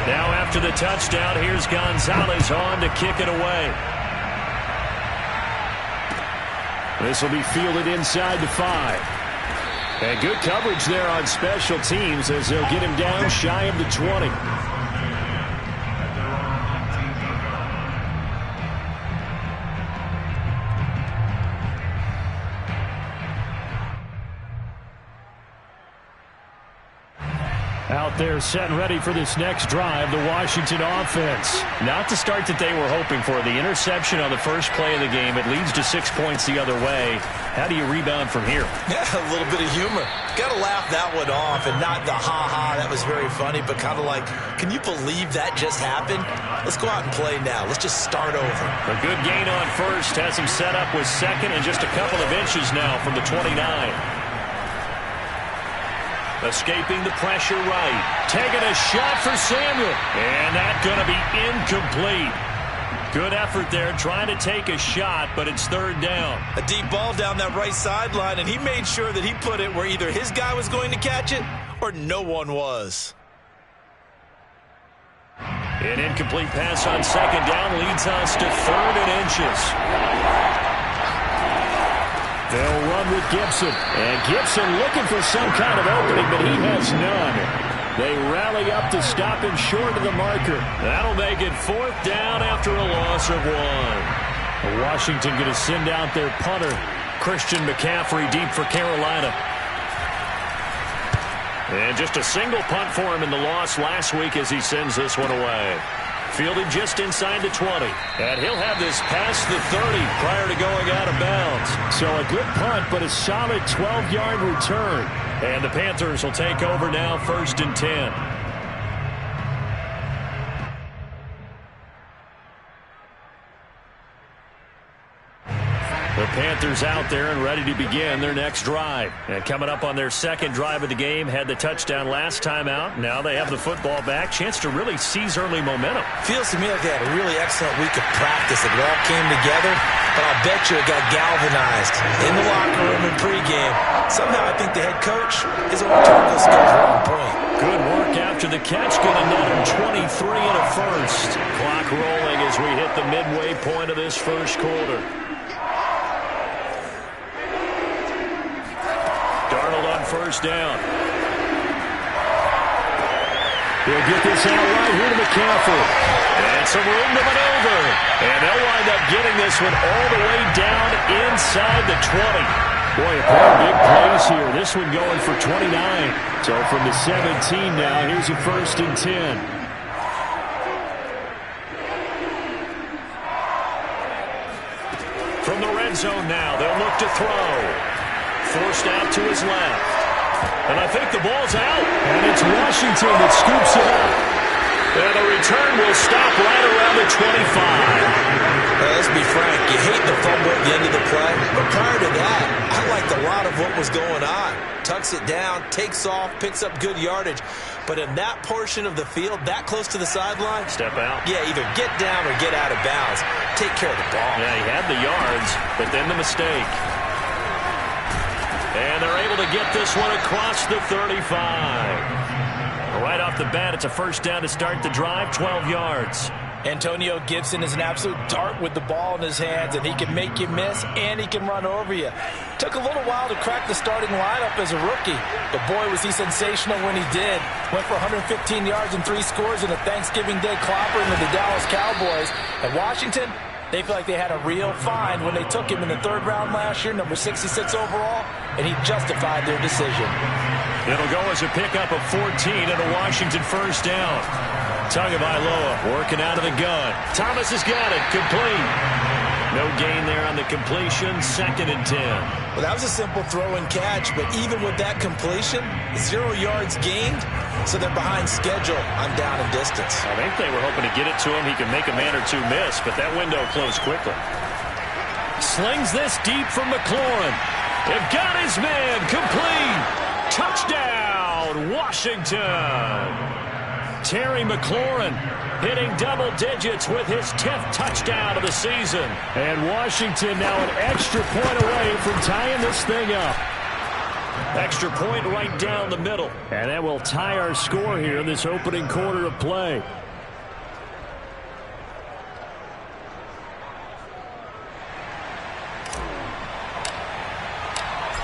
Now after the touchdown, here's Gonzalez on to kick it away. This will be fielded inside the 5. And good coverage there on special teams as they'll get him down shy of the 20. Out there set and ready for this next drive, the Washington offense. Not the start that they were hoping for. The interception on the first play of the game, it leads to 6 points the other way. How do you rebound from here? Yeah, a little bit of humor. Got to laugh that one off, and not the ha-ha, that was very funny, but kind of like, can you believe that just happened? Let's go out and play now. Let's just start over. A good gain on first has him set up with second and just a couple of inches now from the 29. Escaping the pressure right. Taking a shot for Samuel. And that's going to be incomplete. Good effort there trying to take a shot, but it's third down. A deep ball down that right sideline, and he made sure that he put it where either his guy was going to catch it or no one was. An incomplete pass on second down leads us to 3rd and inches. They'll run with Gibson. And Gibson looking for some kind of opening, but he has none. They rally up to stop him short of the marker. That'll make it 4th down after a loss of 1. Washington going to send out their punter, Christian McCaffrey, deep for Carolina. And just a single punt for him in the loss last week as he sends this one away. Fielded just inside the 20. And he'll have this past the 30 prior to going out of bounds. So a good punt, but a solid 12-yard return. And the Panthers will take over now, 1st and 10. The Panthers out there and ready to begin their next drive. And coming up on their second drive of the game, had the touchdown last time out. Now they have the football back. Chance to really seize early momentum. Feels to me like they had a really excellent week of practice. It all came together, but I'll bet you it got galvanized in the locker room in pregame. Somehow I think the head coach, his own technical skills were on point. Good work after the catch. Get another 23 and a first. Clock rolling as we hit the midway point of this first quarter. First down. He'll get this out right here to McCaffrey. And some room to maneuver. And they'll wind up getting this one all the way down inside the 20. Boy, a pair of big plays here. This one going for 29. So from the 17 now, here's a 1st and 10. From the red zone now, they'll look to throw. Forced out to his left. And I think the ball's out. And it's Washington that scoops it up. And the return will stop right around the 25. Let's be frank, you hate the fumble at the end of the play. But prior to that, I liked a lot of what was going on. Tucks it down, takes off, picks up good yardage. But in that portion of the field, that close to the sideline, step out. Yeah, either get down or get out of bounds. Take care of the ball. Yeah, he had the yards, but then the mistake. And they're able to get this one across the 35. Right off the bat, it's a first down to start the drive, 12 yards. Antonio Gibson is an absolute dart with the ball in his hands, and he can make you miss, and he can run over you. Took a little while to crack the starting lineup as a rookie, but boy, was he sensational when he did. Went for 115 yards and 3 scores in a Thanksgiving Day clobber into the Dallas Cowboys. And Washington, they feel like they had a real find when they took him in the 3rd round last year, number 66 overall, and he justified their decision. It'll go as a pickup of 14 and a Washington first down. Tagovailoa working out of the gun. Thomas has got it. Complete. No gain there on the completion. 2nd and 10. Well, that was a simple throw and catch, but even with that completion, 0 yards gained, so they're behind schedule on down and distance. I think they were hoping to get it to him. He could make a man or two miss, but that window closed quickly. Slings this deep from McLaurin. They've got his man. Complete. Touchdown, Washington. Terry McLaurin hitting double digits with his 10th touchdown of the season. And Washington now an extra point away from tying this thing up. Extra point right down the middle. And that will tie our score here in this opening quarter of play.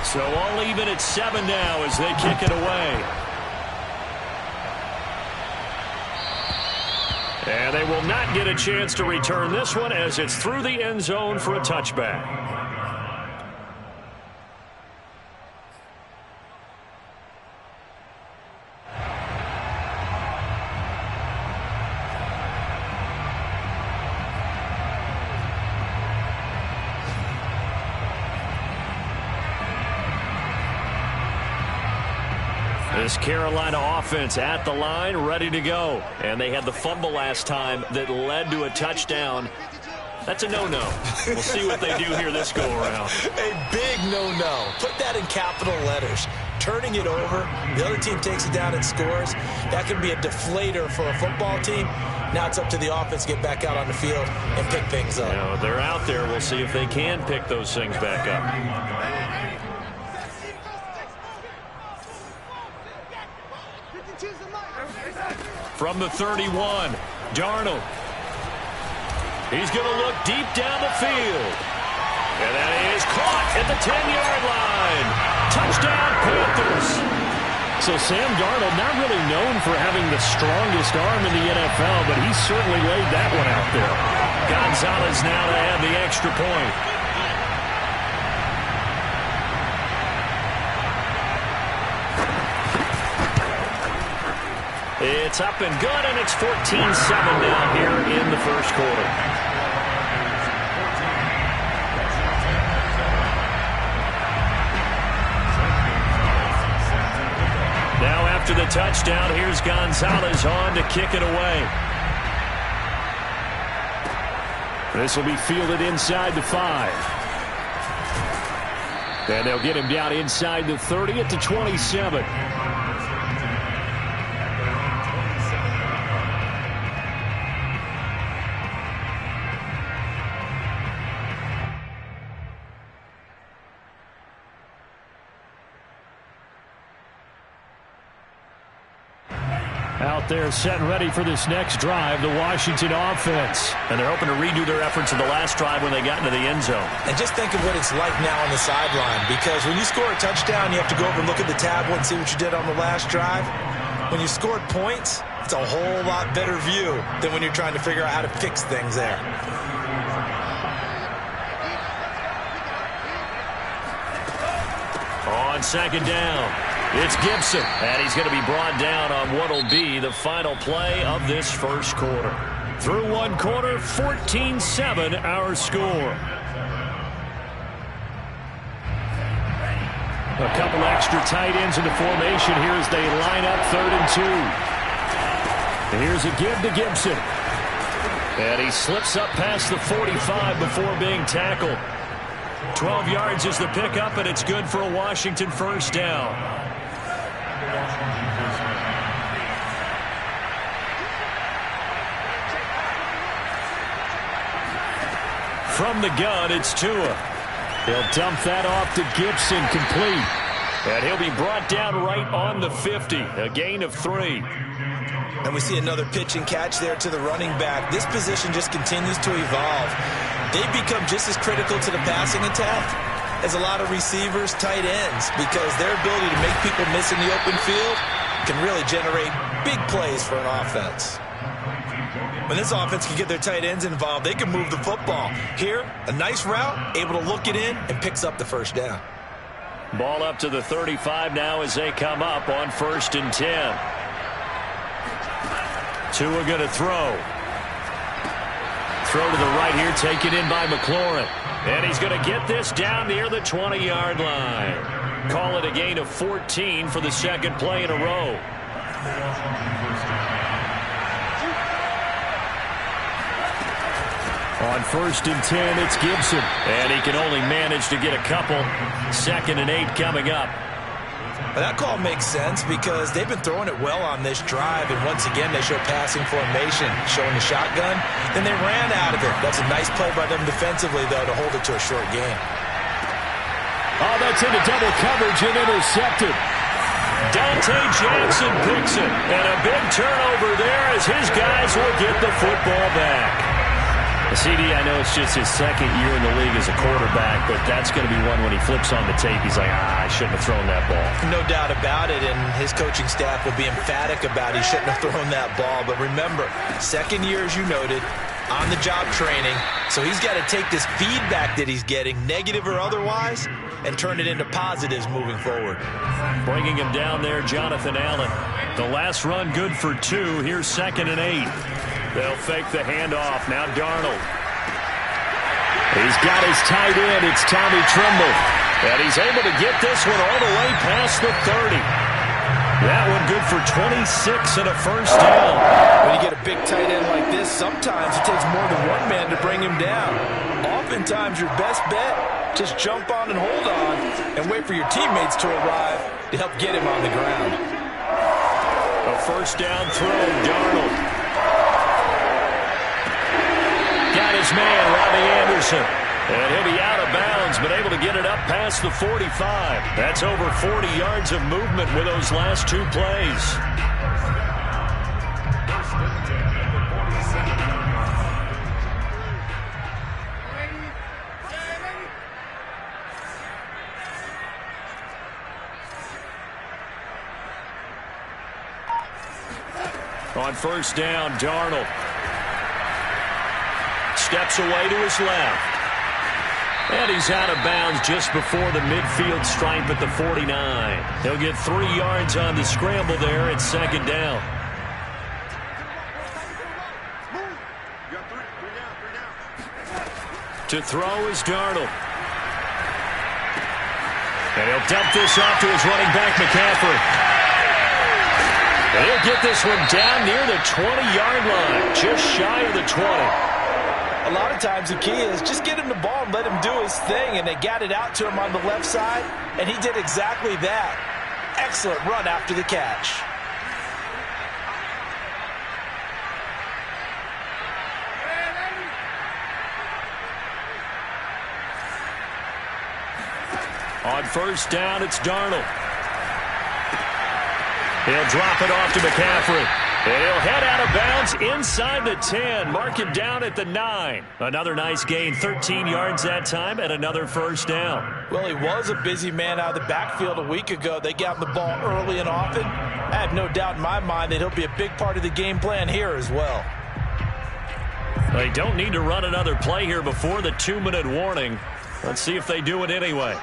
So all even at 7 now as they kick it away. And they will not get a chance to return this one as it's through the end zone for a touchback. This Carolina offense at the line, ready to go. And they had the fumble last time that led to a touchdown. That's a no-no. We'll see what they do here this go-around. A big no-no. Put that in capital letters. Turning it over, the other team takes it down and scores. That can be a deflator for a football team. Now it's up to the offense to get back out on the field and pick things up. You know, they're out there. We'll see if they can pick those things back up. From the 31, Darnold. He's going to look deep down the field. And that is caught at the 10-yard line. Touchdown, Panthers. So Sam Darnold, not really known for having the strongest arm in the NFL, but he certainly laid that one out there. Gonzalez now to add the extra point. It's up and good, and it's 14-7 now here in the first quarter. Now after the touchdown, here's Gonzalez on to kick it away. This will be fielded inside the 5. And they'll get him down inside the 30 at the 27. Out there set and ready for this next drive, the Washington offense. And they're hoping to redo their efforts in the last drive when they got into the end zone. And just think of what it's like now on the sideline, because when you score a touchdown, you have to go over and look at the tablet and see what you did on the last drive. When you scored points, it's a whole lot better view than when you're trying to figure out how to fix things there. On second down, it's Gibson, and he's going to be brought down on what will be the final play of this first quarter. Through one quarter, 14-7 our score. A couple extra tight ends in the formation here as they line up 3rd and 2. And here's a give to Gibson. And he slips up past the 45 before being tackled. 12 yards is the pickup, and it's good for a Washington first down. From the gun, it's Tua. He'll dump that off to Gibson, complete. And he'll be brought down right on the 50, a gain of 3. And we see another pitch and catch there to the running back. This position just continues to evolve. They've become just as critical to the passing attack as a lot of receivers, tight ends, because their ability to make people miss in the open field can really generate big plays for an offense. When this offense can get their tight ends involved, they can move the football. Here, a nice route, able to look it in, and picks up the first down. Ball up to the 35 now as they come up on 1st and 10. Tua going to throw. Throw to the right here, taken in by McLaurin. And he's going to get this down near the 20-yard line. Call it a gain of 14 for the second play in a row. On 1st and 10, it's Gibson. And he can only manage to get a couple. 2nd and 8 coming up. Well, that call makes sense because they've been throwing it well on this drive, and once again they show passing formation, showing the shotgun. Then they ran out of it. That's a nice play by them defensively, though, to hold it to a short game. Oh, gets into double coverage and intercepted. Dante Jackson picks it, and a big turnover there as his guys will get the football back. CD, I know it's just his second year in the league as a quarterback, but that's going to be one when he flips on the tape, he's like, I shouldn't have thrown that ball. No doubt about it, and his coaching staff will be emphatic about he shouldn't have thrown that ball. But remember, second year, as you noted, on-the-job training, so he's got to take this feedback that he's getting, negative or otherwise, and turn it into positives moving forward. Bringing him down there, Jonathan Allen. The last run good for 2. Here's 2nd and 8. They'll fake the handoff. Now Darnold. He's got his tight end. It's Tommy Tremble. And he's able to get this one all the way past the 30. That one good for 26 and a first down. When you get a big tight end like this, sometimes it takes more than one man to bring him down. Oftentimes your best bet, just jump on and hold on and wait for your teammates to arrive to help get him on the ground. A first down throw, Darnold. Got his man, Robbie Anderson. And he'll be out of bounds, but able to get it up past the 45. That's over 40 yards of movement with those last 2 plays. On first down, Darnold steps away to his left. And he's out of bounds just before the midfield stripe at the 49. He'll get 3 yards on the scramble there at 2nd down. To throw is Darnold. And he'll dump this off to his running back, McCaffrey. And he'll get this one down near the 20-yard line, just shy of the 20. A lot of times the key is just get him the ball and let him do his thing, and they got it out to him on the left side, and he did exactly that. Excellent run after the catch. On first down, it's Darnold. He'll drop it off to McCaffrey. And he'll head out of bounds inside the 10. Mark him down at the 9. Another nice gain, 13 yards that time, and another first down. Well, he was a busy man out of the backfield a week ago. They got him the ball early and often. I have no doubt in my mind that he'll be a big part of the game plan here as well. They don't need to run another play here before the 2-minute warning. Let's see if they do it anyway.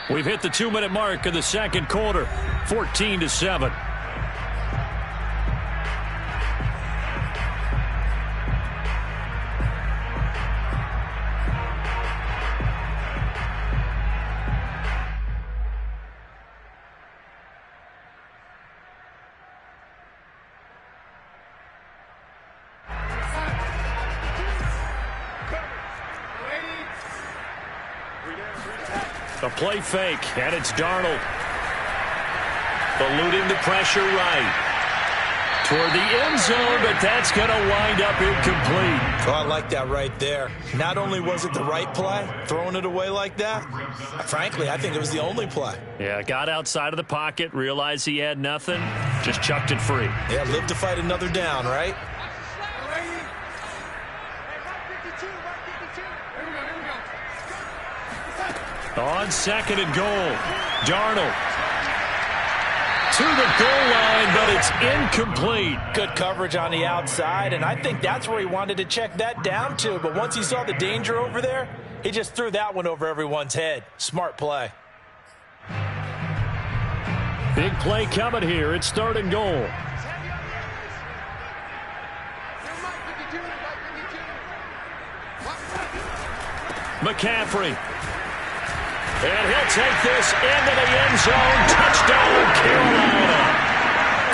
We've hit the 2-minute mark of the second quarter, 14-7. A play fake, and it's Darnold. Eluding the pressure right. Toward the end zone, but that's going to wind up incomplete. Oh, I like that right there. Not only was it the right play, throwing it away like that, frankly, I think it was the only play. Yeah, got outside of the pocket, realized he had nothing, just chucked it free. Yeah, live to fight another down, right? On 2nd and goal, Darnold to the goal line, but it's incomplete. Good coverage on the outside, and I think that's where he wanted to check that down to. But once he saw the danger over there, he just threw that one over everyone's head. Smart play. Big play coming here. It's 3rd and goal. McCaffrey. And he'll take this into the end zone. Touchdown, Carolina.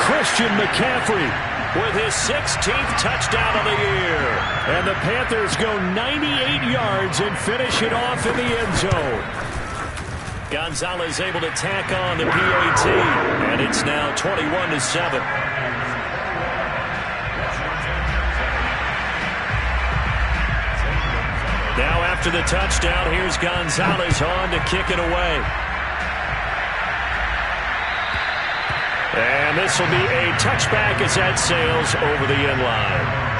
Christian McCaffrey with his 16th touchdown of the year. And the Panthers go 98 yards and finish it off in the end zone. Gonzalez able to tack on the PAT. And it's now 21-7. after the touchdown. Here's Gonzalez on to kick it away. And this will be a touchback as that sails over the end line.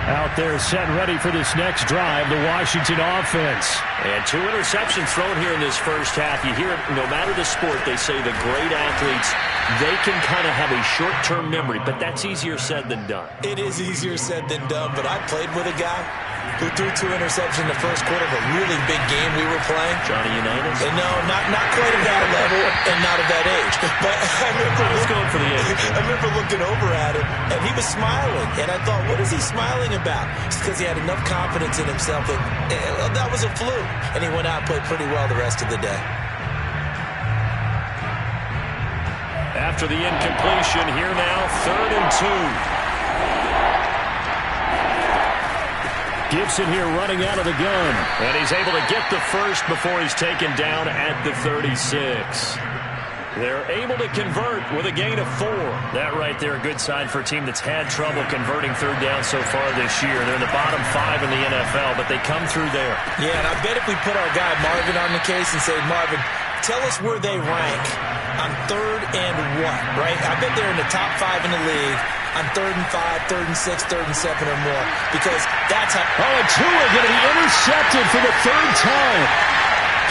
Out there set ready for this next drive, the Washington offense. And 2 interceptions thrown here in this first half. You hear it, no matter the sport, they say the great athletes, they can kind of have a short-term memory, but that's easier said than done. It is easier said than done, but I played with a guy who threw 2 interceptions in the first quarter of a really big game we were playing. Johnny Unitas? And no, not quite at that level and not at that age. But I was going for the age. I remember looking over at him, and he was smiling. And I thought, what is he smiling about? It's because he had enough confidence in himself that that was a fluke. And he went out and played pretty well the rest of the day. After the incompletion, here now, 3rd and 2. Gibson here running out of the gun. And he's able to get the first before he's taken down at the 36. They're able to convert with a gain of 4. That right there, a good sign for a team that's had trouble converting 3rd down so far this year. They're in the bottom 5 in the NFL, but they come through there. Yeah, and I bet if we put our guy Marvin on the case and say, Marvin, tell us where they rank on 3rd and what, right? I bet they're in the top 5 in the league on 3rd and 5, 3rd and 6, 3rd and 7 or more, because that's how... Oh, and Tua going to be intercepted for the 3rd time.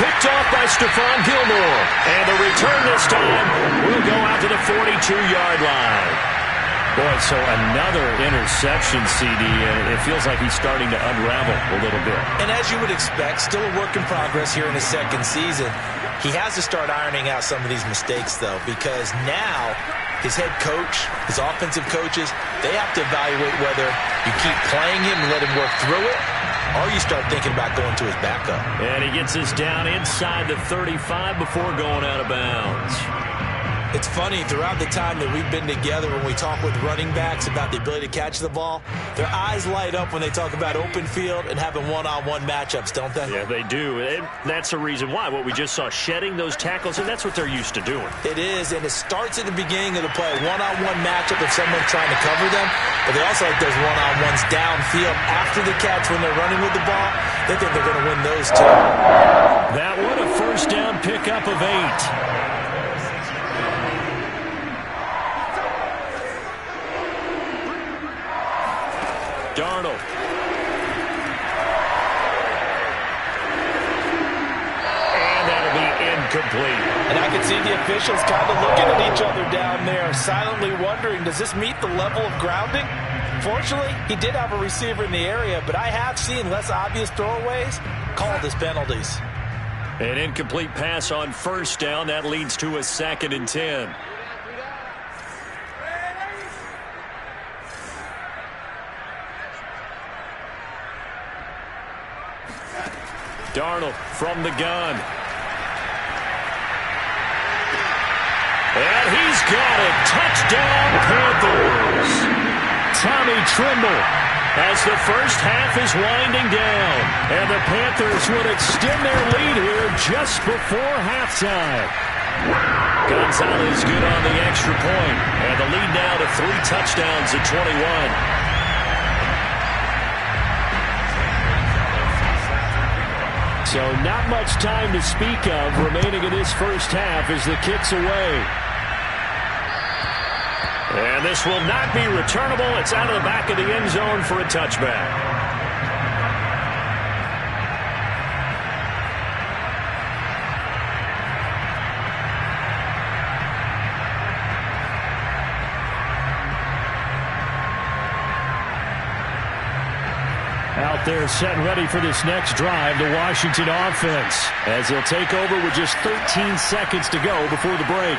Picked off by Stephon Gilmore. And the return this time will go out to the 42-yard line. Boy, so another interception, CD, and it feels like he's starting to unravel a little bit. And as you would expect, still a work in progress here in his 2nd season. He has to start ironing out some of these mistakes, though, because now his head coach, his offensive coaches, they have to evaluate whether you keep playing him and let him work through it, or you start thinking about going to his backup. And he gets us down inside the 35 before going out of bounds. It's funny, throughout the time that we've been together, when we talk with running backs about the ability to catch the ball, their eyes light up when they talk about open field and having one-on-one matchups, don't they? Yeah, they do. And that's the reason why. What we just saw, shedding those tackles, and that's what they're used to doing. It is, and it starts at the beginning of the play. One-on-one matchup if someone's trying to cover them, but they also like those one-on-ones downfield after the catch when they're running with the ball. They think they're going to win those too. That one, a first down pickup of 8. Darnold. And that'll be incomplete. And I can see the officials kind of looking at each other down there, silently wondering, does this meet the level of grounding? Fortunately, he did have a receiver in the area, but I have seen less obvious throwaways called as penalties. An incomplete pass on first down. That leads to a 2nd and 10. Darnold from the gun. And he's got it. Touchdown, Panthers. Tommy Tremble. As the first half is winding down. And the Panthers would extend their lead here just before halftime. Gonzalez good on the extra point. And the lead now to 3 touchdowns at 21. So not much time to speak of remaining in this first half as the kick's away. And this will not be returnable. It's out of the back of the end zone for a touchback. Out there set ready for this next drive, the Washington offense, as they'll take over with just 13 seconds to go before the break.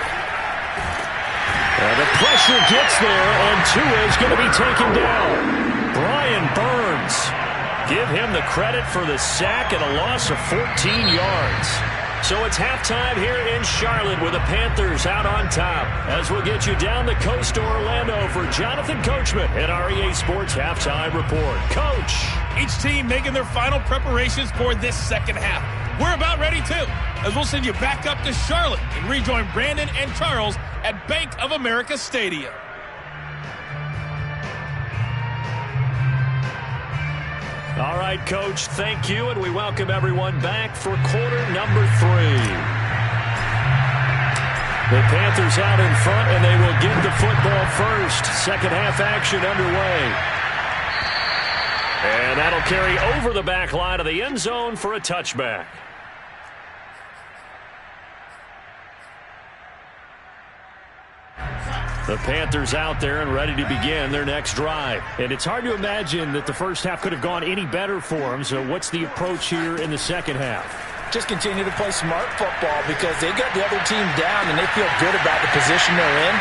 And the pressure gets there, and Tua is going to be taken down. Brian Burns. Give him the credit for the sack and a loss of 14 yards. So it's halftime here in Charlotte with the Panthers out on top. As we'll get you down the coast to Orlando for Jonathan Coachman at our EA Sports Halftime Report. Coach. Each team making their final preparations for this second half. We're about ready too, as we'll send you back up to Charlotte and rejoin Brandon and Charles at Bank of America Stadium. All right, Coach, thank you, and we welcome everyone back for quarter number 3. The Panthers out in front, and they will get the football first. Second half action underway. And that'll carry over the back line of the end zone for a touchback. The Panthers out there and ready to begin their next drive. And it's hard to imagine that the first half could have gone any better for them. So what's the approach here in the second half? Just continue to play smart football because they got the other team down and they feel good about the position they're in.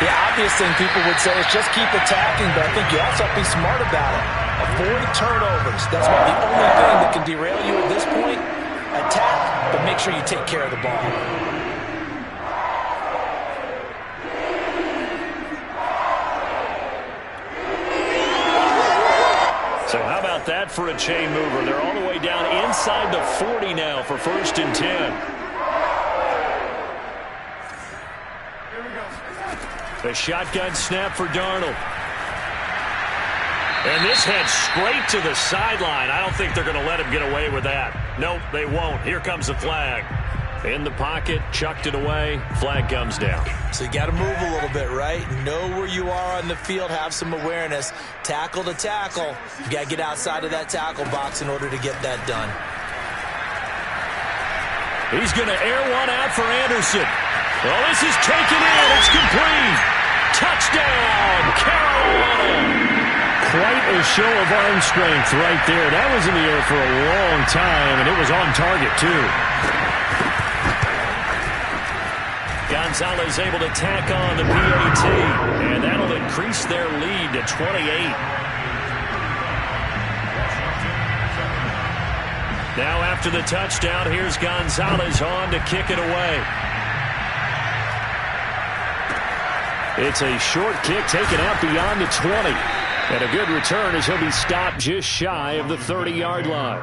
The obvious thing people would say is just keep attacking, but I think you also have to be smart about it. Avoid turnovers. That's about the only thing that can derail you at this point. Attack, but make sure you take care of the ball. So how about that for a chain mover? They're all the way down inside the 40 now for 1st and 10. The shotgun snap for Darnold. And this heads straight to the sideline. I don't think they're going to let him get away with that. Nope, they won't. Here comes the flag. In the pocket, chucked it away, flag comes down. So you got to move a little bit, right? Know where you are on the field, have some awareness. Tackle to tackle. You got to get outside of that tackle box in order to get that done. He's going to air one out for Anderson. Well, this is taken in. It's complete. Touchdown, Carolina. Quite a show of arm strength right there. That was in the air for a long time, and it was on target, too. Gonzalez able to tack on the PAT, and that'll increase their lead to 28. Now after the touchdown, here's Gonzalez on to kick it away. It's a short kick taken out beyond the 20. And a good return as he'll be stopped just shy of the 30-yard line.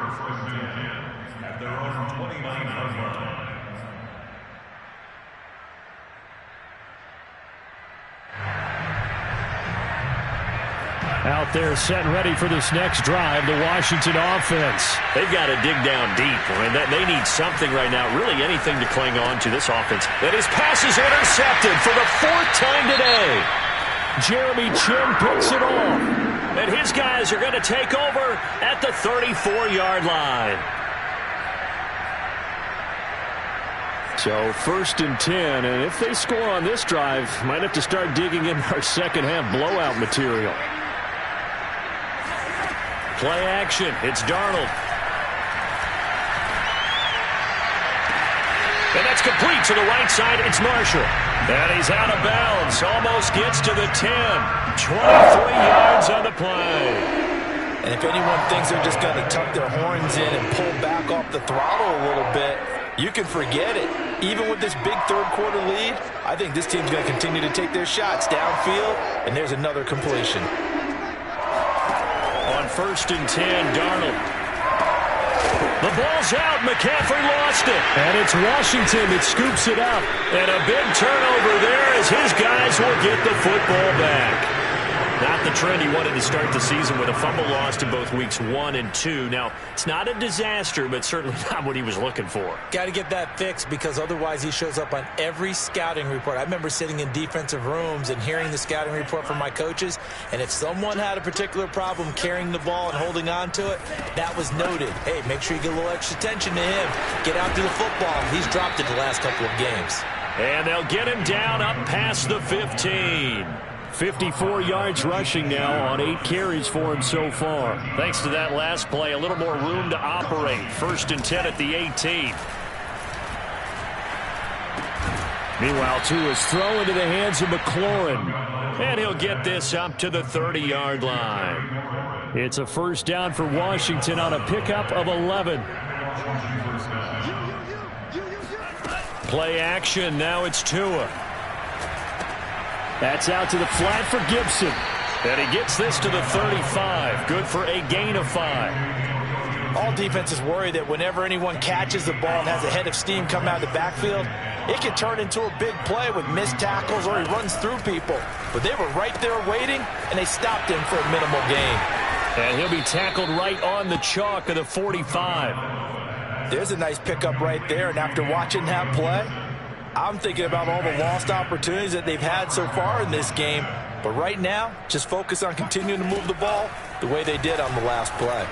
Out there set and ready for this next drive, the Washington offense. They've got to dig down deep, and they need something right now, really anything to cling on to this offense. And his pass is intercepted for the 4th time today. Jeremy Chinn picks it off. And his guys are going to take over at the 34-yard line. So 1st and 10, and if they score on this drive, might have to start digging in our second half blowout material. Play action. It's Darnold. And that's complete to the right side. It's Marshall. And he's out of bounds. Almost gets to the 10. 23 yards on the play. And if anyone thinks they're just going to tuck their horns in and pull back off the throttle a little bit, you can forget it. Even with this big third-quarter lead, I think this team's going to continue to take their shots downfield, and there's another completion. On 1st and 10, Darnold. The ball's out. McCaffrey lost it. And it's Washington that scoops it up. And a big turnover there as his guys will get the football back. Not the trend he wanted to start the season with a fumble lost in both weeks 1 and 2. Now, it's not a disaster, but certainly not what he was looking for. Got to get that fixed because otherwise he shows up on every scouting report. I remember sitting in defensive rooms and hearing the scouting report from my coaches, and if someone had a particular problem carrying the ball and holding on to it, that was noted. Hey, make sure you get a little extra attention to him. Get after the football. He's dropped it the last couple of games. And they'll get him down up past the 15. 54 yards rushing now on 8 carries for him so far. Thanks to that last play, a little more room to operate. 1st and 10 at the 18. Meanwhile, Tua's throw into the hands of McLaurin. And he'll get this up to the 30-yard line. It's a first down for Washington on a pickup of 11. Play action. Now it's Tua. That's out to the flat for Gibson. And he gets this to the 35. Good for a gain of 5. All defenses worry that whenever anyone catches the ball and has a head of steam come out of the backfield, it can turn into a big play with missed tackles or he runs through people. But they were right there waiting, and they stopped him for a minimal gain. And he'll be tackled right on the chalk of the 45. There's a nice pickup right there, and after watching that play, I'm thinking about all the lost opportunities that they've had so far in this game. But right now, just focus on continuing to move the ball the way they did on the last play.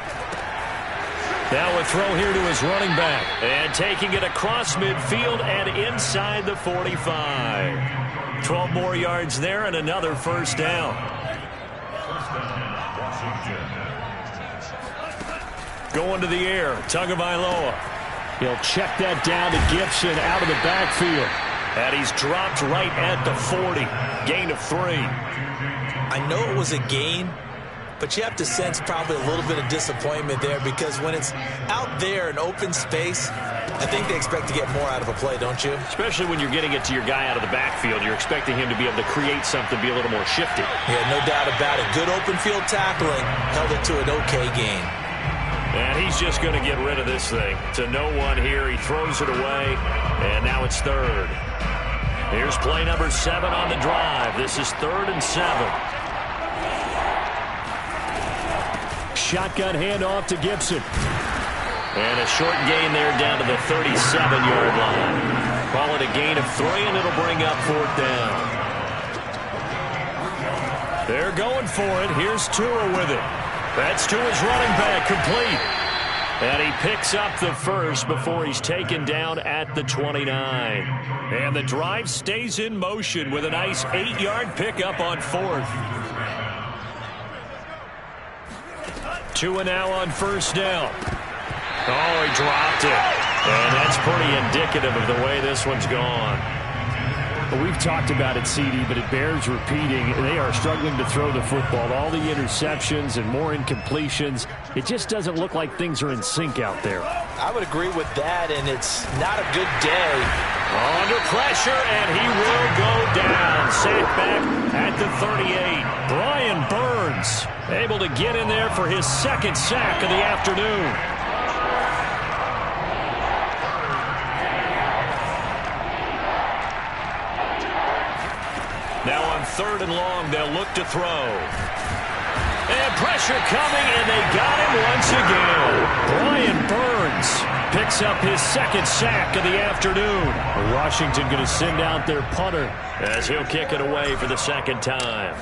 Now a throw here to his running back. And taking it across midfield and inside the 45. 12 more yards there and another first down. Going to the air, Tagovailoa. He'll check that down to Gibson out of the backfield. And he's dropped right at the 40. Gain of 3. I know it was a gain, but you have to sense probably a little bit of disappointment there because when it's out there in open space, I think they expect to get more out of a play, don't you? Especially when you're getting it to your guy out of the backfield. You're expecting him to be able to create something, be a little more shifty. Yeah, no doubt about it. Good open field tackling held it to an okay gain. And he's just going to get rid of this thing. To no one here. He throws it away, and now it's third. Here's play number 7 on the drive. This is 3rd and 7. Shotgun handoff to Gibson. And a short gain there down to the 37-yard line. Call it a gain of 3, and it'll bring up 4th down. They're going for it. Here's Tua with it. That's to his running back, complete. And he picks up the first before he's taken down at the 29. And the drive stays in motion with a nice 8-yard pickup on 4th. Tua now on first down. Oh, he dropped it. And that's pretty indicative of the way this one's gone. Well, we've talked about it, CD, but it bears repeating. They are struggling to throw the football. All the interceptions and more incompletions. It just doesn't look like things are in sync out there. I would agree with that, and it's not a good day. Under pressure, and he will go down. Sacked back at the 38. Brian Burns able to get in there for his 2nd sack of the afternoon. Now on 3rd and long, they'll look to throw. And pressure coming, and they got him once again. Brian Burns picks up his 2nd sack of the afternoon. Washington going to send out their punter as he'll kick it away for the 2nd time.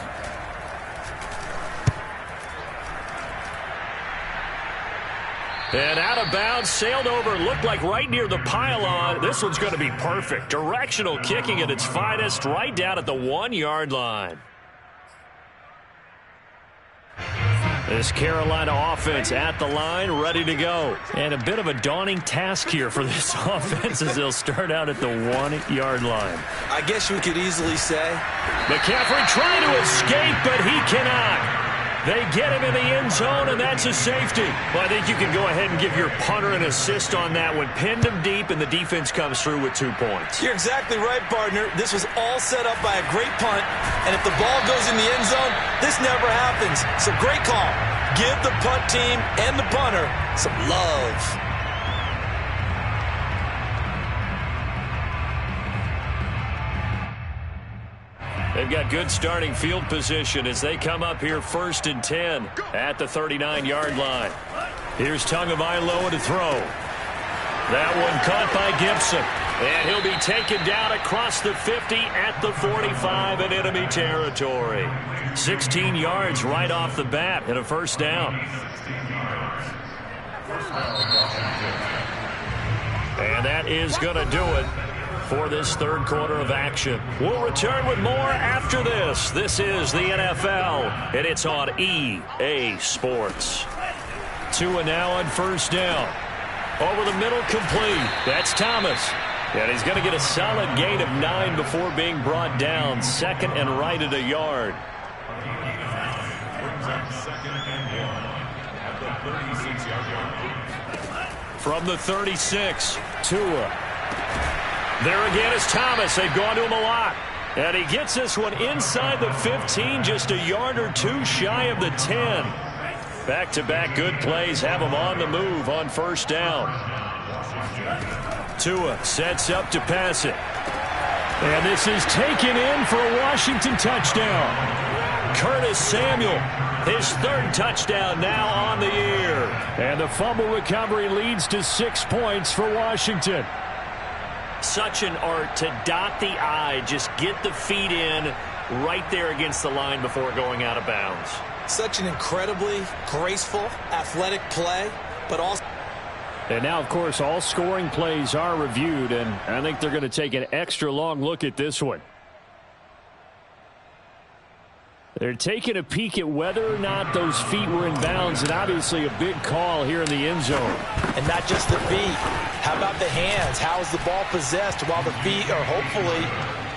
And out of bounds, sailed over, looked like right near the pylon. This one's going to be perfect. Directional kicking at its finest, right down at the 1-yard line. This Carolina offense at the line, ready to go. And a bit of a daunting task here for this offense as they'll start out at the 1-yard line. I guess you could easily say. McCaffrey trying to escape, but he cannot. They get him in the end zone, and that's a safety. Well, I think you can go ahead and give your punter an assist on that one. Pinned him deep, and the defense comes through with 2 points. You're exactly right, partner. This was all set up by a great punt, and if the ball goes in the end zone, this never happens. So great call. Give the punt team and the punter some love. They've got good starting field position as they come up here 1st and 10 at the 39-yard line. Here's Tagovailoa to throw. That one caught by Gibson. And he'll be taken down across the 50 at the 45 in enemy territory. 16 yards right off the bat and a first down. And that is going to do it for this 3rd quarter of action. We'll return with more after this. This is the NFL, and it's on EA Sports. Tua now on first down. Over the middle, complete. That's Thomas. And he's going to get a solid gain of 9 before being brought down. 2nd and right at a yard. From the 36, Tua. There again is Thomas. They've gone to him a lot. And he gets this one inside the 15, just a yard or two shy of the 10. Back-to-back good plays have him on the move on first down. Tua sets up to pass it. And this is taken in for a Washington touchdown. Curtis Samuel, his third touchdown now on the year. And the fumble recovery leads to 6 points for Washington. Such an art to dot the I, just get the feet in right there against the line before going out of bounds. Such an incredibly graceful, athletic play, but also... And now, of course, all scoring plays are reviewed, and I think they're going to take an extra long look at this one. They're taking a peek at whether or not those feet were in bounds, and obviously a big call here in the end zone. And not just the feet. How about the hands? How is the ball possessed while the feet are hopefully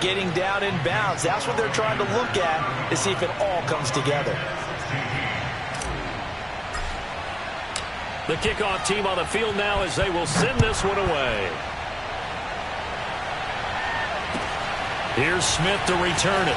getting down in bounds? That's what they're trying to look at to see if it all comes together. The kickoff team on the field now as they will send this one away. Here's Smith to return it.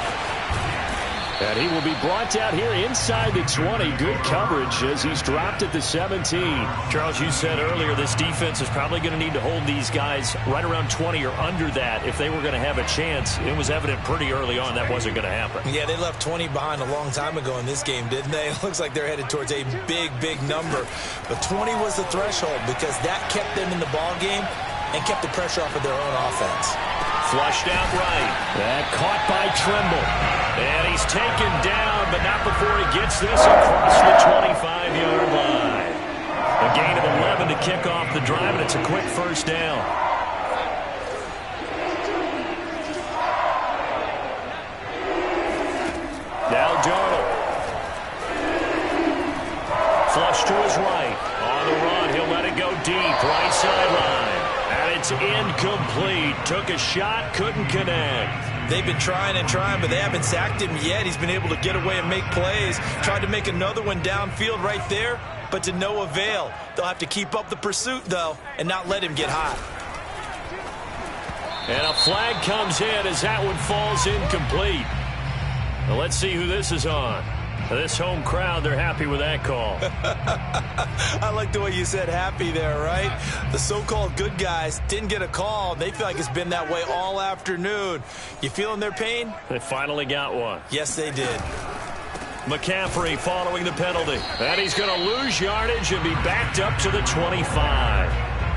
And he will be brought down here inside the 20. Good coverage as he's dropped at the 17. Charles, you said earlier this defense is probably going to need to hold these guys right around 20 or under that if they were going to have a chance. It was evident pretty early on that wasn't going to happen. Yeah, they left 20 behind a long time ago in this game, didn't they? It looks like they're headed towards a big, big number. But 20 was the threshold because that kept them in the ball game and kept the pressure off of their own offense. Flushed out right. That caught by Tremble. And he's taken down, but not before he gets this across the 25-yard line. A gain of 11 to kick off the drive, and it's a quick first down. Now Darnold. Flush to his right. On the run, he'll let it go deep. Right sideline. And it's incomplete. Took a shot, couldn't connect. They've been trying and trying, but they haven't sacked him yet. He's been able to get away and make plays. Tried to make another one downfield right there, but to no avail. They'll have to keep up the pursuit, though, and not let him get hot. And a flag comes in as that one falls incomplete. Well, let's see who this is on. This home crowd, they're happy with that call. I like the way you said happy there, right? The so-called good guys didn't get a call. They feel like it's been that way all afternoon. You feeling their pain? They finally got one. Yes, they did. McCaffrey following the penalty. And he's going to lose yardage and be backed up to the 25.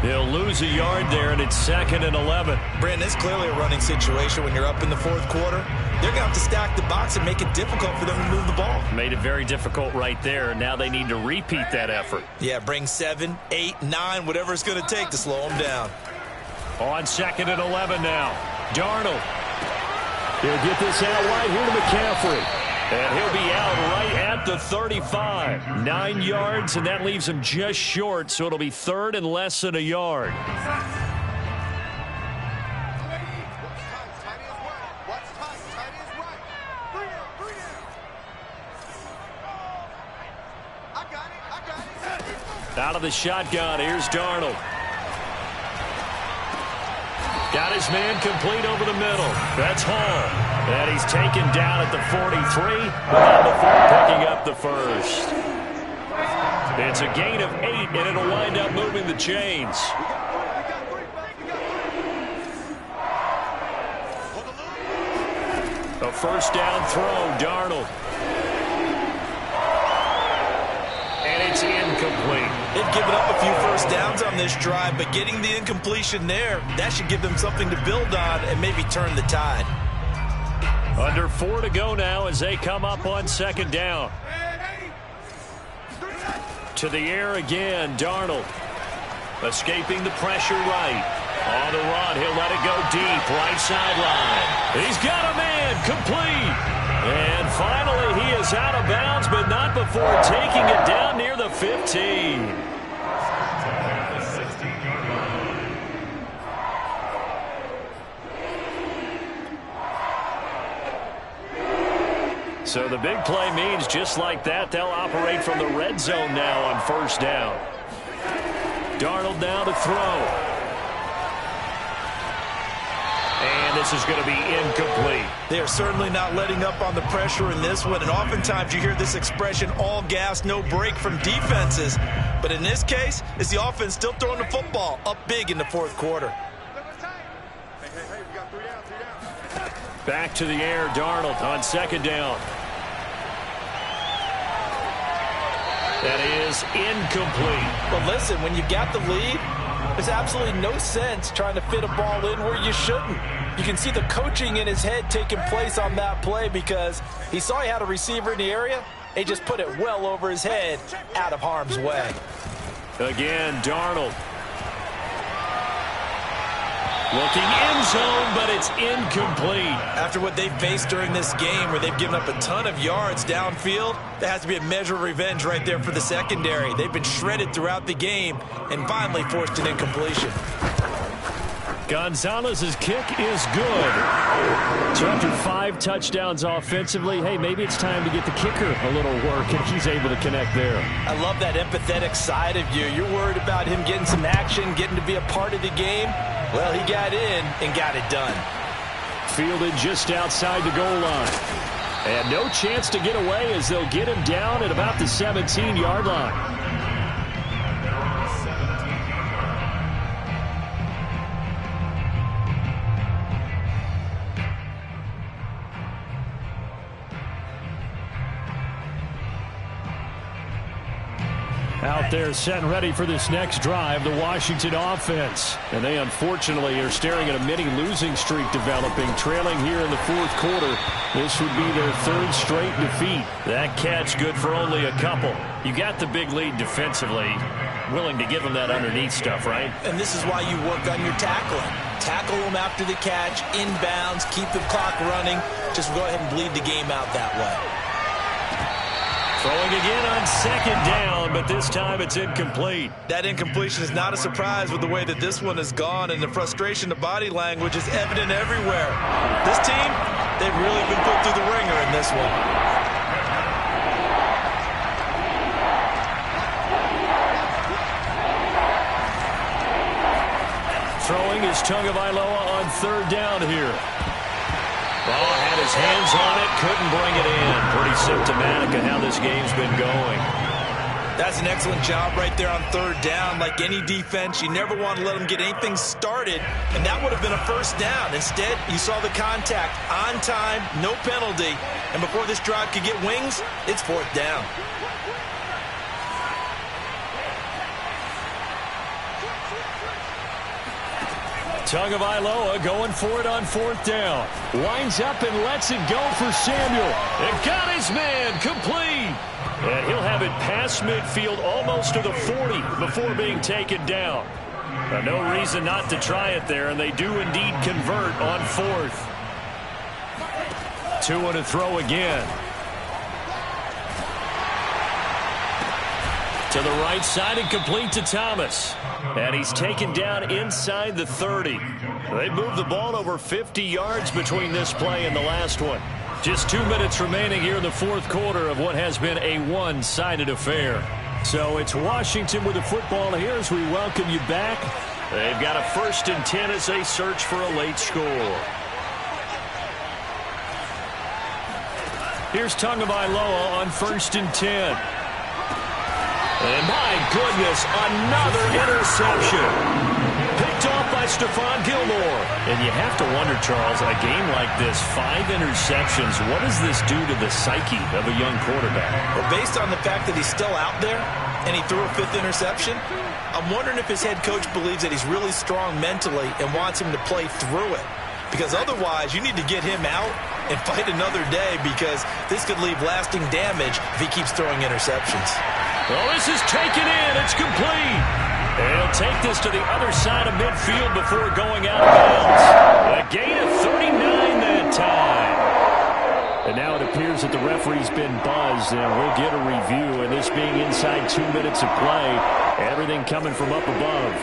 He'll lose a yard there, and it's 2nd and 11. Brandon, it's clearly a running situation when you're up in the fourth quarter. They're going to have to stack the box and make it difficult for them to move the ball. Made it very difficult right there. Now they need to repeat that effort. Yeah, bring 7, 8, 9, whatever it's going to take to slow them down. On 2nd and 11 now. Darnold. He'll get this out right here to McCaffrey. And he'll be out right at the 35. 9 yards, and that leaves him just short, so it'll be 3rd and less than a yard. Out of the shotgun, here's Darnold. Got his man complete over the middle. That's Hall. And he's taken down at the 43. Without the 4 picking up the first. It's a gain of 8, and it'll wind up moving the chains. A first down throw, Darnold. And it's incomplete. They've given up a few first downs on this drive, but getting the incompletion there, that should give them something to build on and maybe turn the tide. Under 4 to go now as they come up on 2nd down. To the air again, Darnold. Escaping the pressure right. On the run, he'll let it go deep, right sideline. He's got a man, complete. And finally, he is out of bounds, but not before taking it down near the 15. So the big play means just like that, they'll operate from the red zone now on first down. Darnold now to throw. And this is going to be incomplete. They are certainly not letting up on the pressure in this one, and oftentimes you hear this expression, all gas, no break from defenses. But in this case, it's the offense still throwing the football up big in the fourth quarter. Back to the air, Darnold on second down. That is incomplete. But listen, when you got the lead, there's absolutely no sense trying to fit a ball in where you shouldn't. You can see the coaching in his head taking place on that play because he saw he had a receiver in the area. He just put it well over his head, out of harm's way. Again, Darnold. Looking end zone, but it's incomplete. After what they've faced during this game where they've given up a ton of yards downfield, there has to be a measure of revenge right there for the secondary. They've been shredded throughout the game and finally forced an incompletion. Gonzalez's kick is good. So after 5 touchdowns offensively, hey, maybe it's time to get the kicker a little work, and he's able to connect there. I love that empathetic side of you. You're worried about him getting some action, getting to be a part of the game. Well, he got in and got it done. Fielded just outside the goal line. And no chance to get away as they'll get him down at about the 17-yard line. Out there set and ready for this next drive, the Washington offense. And they unfortunately are staring at a mini losing streak developing, trailing here in the fourth quarter. This would be their 3rd straight defeat. That catch good for only a couple. You got the big lead defensively. Willing to give them that underneath stuff, right? And this is why you work on your tackling. Tackle them after the catch, inbounds, keep the clock running. Just go ahead and bleed the game out that way. Throwing again on second down, but this time it's incomplete. That incompletion is not a surprise with the way that this one has gone, and the frustration, the body language is evident everywhere. This team, they've really been put through the ringer in this one. Throwing is Tagovailoa on 3rd down here. Ball had his hands on it, couldn't bring it in. Pretty symptomatic of how this game's been going. That's an excellent job right there on 3rd down. Like any defense, you never want to let them get anything started, and that would have been a 1st down. Instead, you saw the contact on time, no penalty, and before this drive could get wings, it's 4th down. Tagovailoa going for it on 4th down. Winds up and lets it go for Samuel. They've got his man complete. And he'll have it past midfield almost to the 40 before being taken down. But no reason not to try it there, and they do indeed convert on 4th. 2 to throw again. To the right side and complete to Thomas. And he's taken down inside the 30. They moved the ball over 50 yards between this play and the last one. Just 2 minutes remaining here in the fourth quarter of what has been a one-sided affair. So it's Washington with the football here as we welcome you back. They've got a 1st and 10 as they search for a late score. Here's Tagovailoa on 1st and 10. And my goodness, another interception. Picked off by Stephon Gilmore. And you have to wonder, Charles, a game like this, 5 interceptions, what does this do to the psyche of a young quarterback? Well, based on the fact that he's still out there and he threw a 5th interception, I'm wondering if his head coach believes that he's really strong mentally and wants him to play through it. Because otherwise, you need to get him out and fight another day, because this could leave lasting damage if he keeps throwing interceptions. Well, this is taken in. It's complete. And he'll take this to the other side of midfield before going out of bounds. A gain of 39 that time. And now it appears that the referee's been buzzed, and we'll get a review. And this being inside 2 minutes of play, everything coming from up above.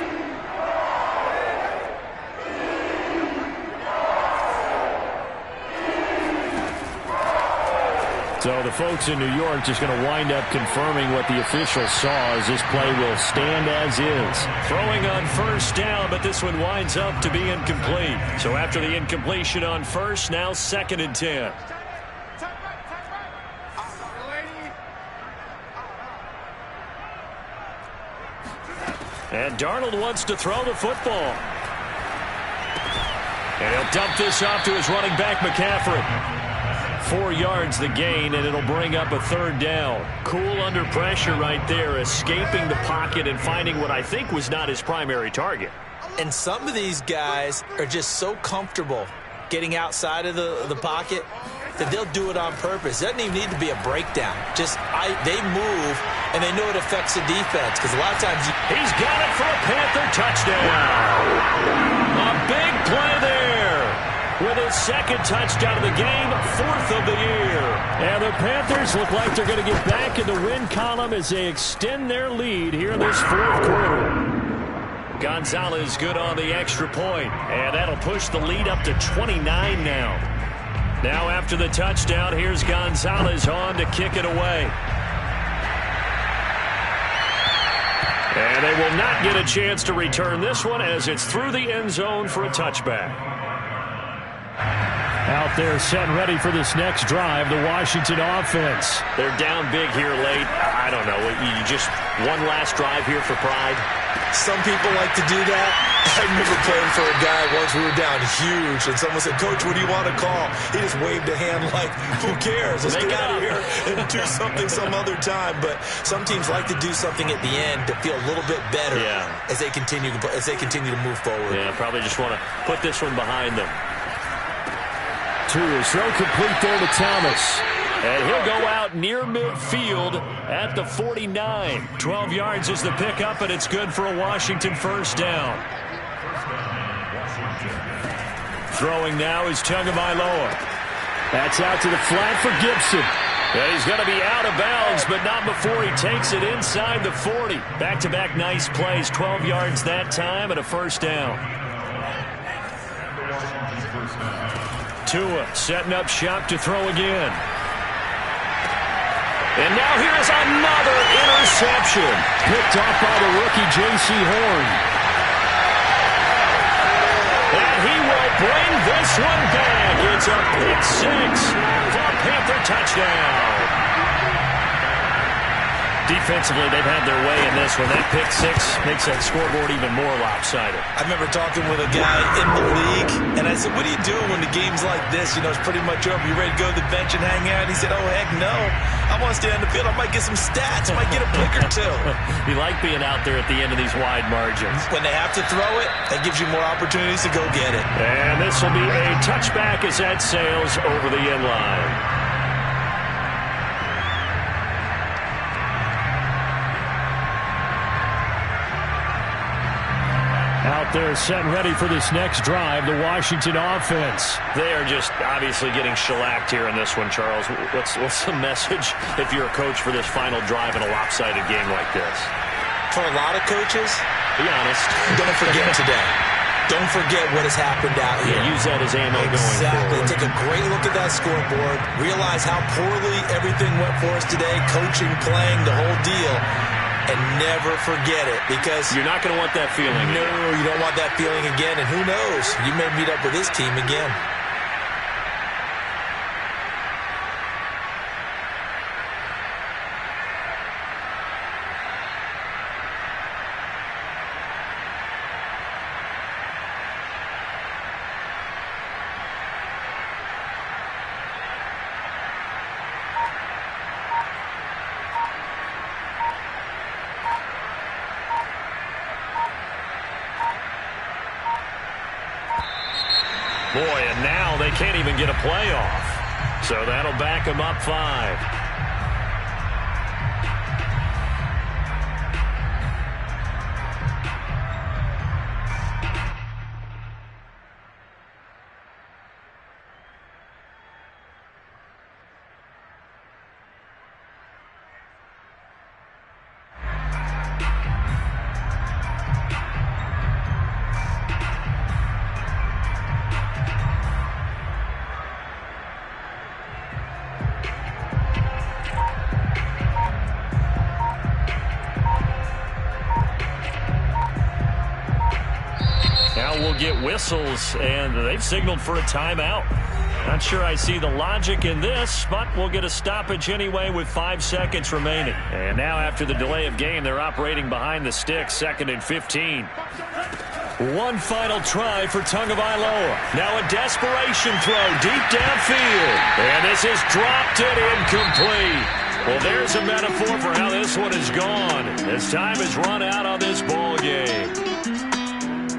So the folks in New York just going to wind up confirming what the officials saw as this play will stand as is. Throwing on first down, but this one winds up to be incomplete. So after the incompletion on first, now 2nd and 10. And Darnold wants to throw the football. And he'll dump this off to his running back, McCaffrey. 4 yards the gain, and it'll bring up a 3rd down. Cool under pressure right there, escaping the pocket and finding what I think was not his primary target. And some of these guys are just so comfortable getting outside of the pocket that they'll do it on purpose. It doesn't even need to be a breakdown. They move, and they know it affects the defense, because a lot of times he's got it for a Panther touchdown. A big play there. With his 2nd touchdown of the game, 4th of the year. And the Panthers look like they're going to get back in the win column as they extend their lead here in this 4th quarter. Gonzalez good on the extra point, and that'll push the lead up to 29 now. Now after the touchdown, here's Gonzalez on to kick it away. And they will not get a chance to return this one as it's through the end zone for a touchback. Out there set ready for this next drive, the Washington offense. They're down big here late. I don't know. You just one last drive here for pride. Some people like to do that. I remember playing for a guy once. We were down huge, and someone said, "Coach, what do you want to call?" He just waved a hand like, "Who cares? Let's get out of here and do something some other time." But some teams like to do something at the end to feel a little bit better as they continue to move forward. Yeah, probably just want to put this one behind them. To his throw complete there to Thomas. And he'll go out near midfield at the 49. 12 yards is the pickup, and it's good for a Washington 1st down. Throwing now is Tagovailoa. That's out to the flat for Gibson. And he's going to be out of bounds, but not before he takes it inside the 40. Back-to-back nice plays, 12 yards that time, and a 1st down. Tua setting up shop to throw again. And now here's another interception. Picked off by the rookie J.C. Horn. And he will bring this one back. It's a pick 6 for a Panther touchdown. Defensively, they've had their way in this one. That pick 6 makes that scoreboard even more lopsided. I remember talking with a guy in the league, and I said, "What do you do when the game's like this? You know, it's pretty much over. You ready to go to the bench and hang out?" And he said, "Oh, heck no. I want to stay on the field. I might get some stats. I might get a pick or two." You like being out there at the end of these wide margins. When they have to throw it, that gives you more opportunities to go get it. And this will be a touchback as that sails over the end line. Out there set and ready for this next drive, the Washington offense. They are just obviously getting shellacked here in this one, Charles. What's the message if you're a coach for this final drive in a lopsided game like this? For a lot of coaches, be honest, don't forget today. Don't forget what has happened out here. Use that as ammo going forward. Exactly. Take a great look at that scoreboard. Realize how poorly everything went for us today. Coaching, playing, the whole deal. And never forget it, because you're not going to want that feeling. No, you don't want that feeling again. And who knows? You may meet up with this team again. Boy, and now they can't even get a playoff. So that'll back them up 5. Now we'll get whistles, and they've signaled for a timeout. Not sure I see the logic in this, but we'll get a stoppage anyway with 5 seconds remaining. And now after the delay of game, they're operating behind the sticks, 2nd and 15. One final try for Tagovailoa. Now a desperation throw deep downfield. And this is dropped and incomplete. Well, there's a metaphor for how this one is gone, as time has run out on this ball game.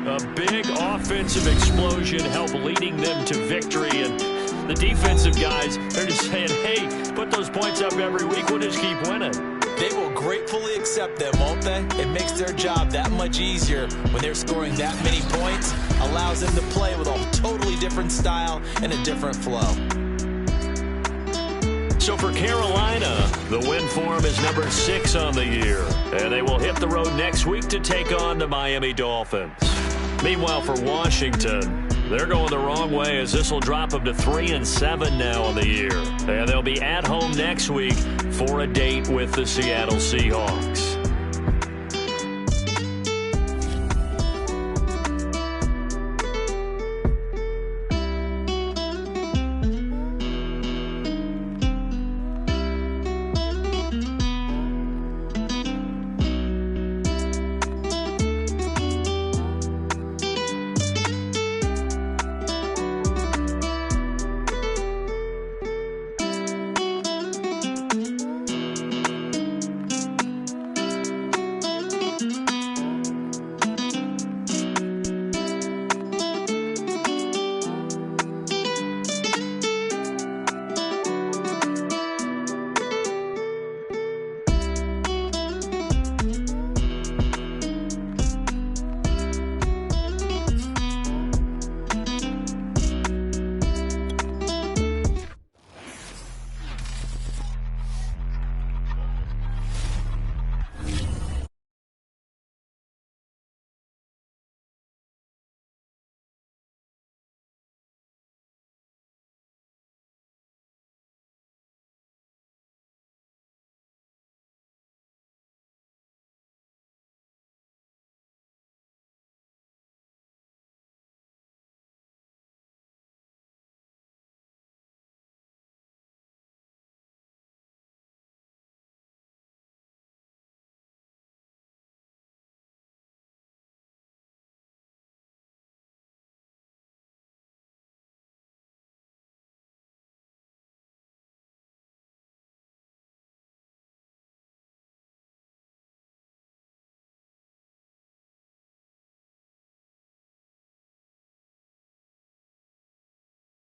A big offensive explosion helped leading them to victory, and the defensive guys, they're just saying, hey, put those points up every week, we'll just keep winning. They will gratefully accept them, won't they? It makes their job that much easier when they're scoring that many points, allows them to play with a totally different style and a different flow. So for Carolina, the win for them is number 6 on the year, and they will hit the road next week to take on the Miami Dolphins. Meanwhile, for Washington, they're going the wrong way, as this will drop them to 3-7 now on the year. And they'll be at home next week for a date with the Seattle Seahawks.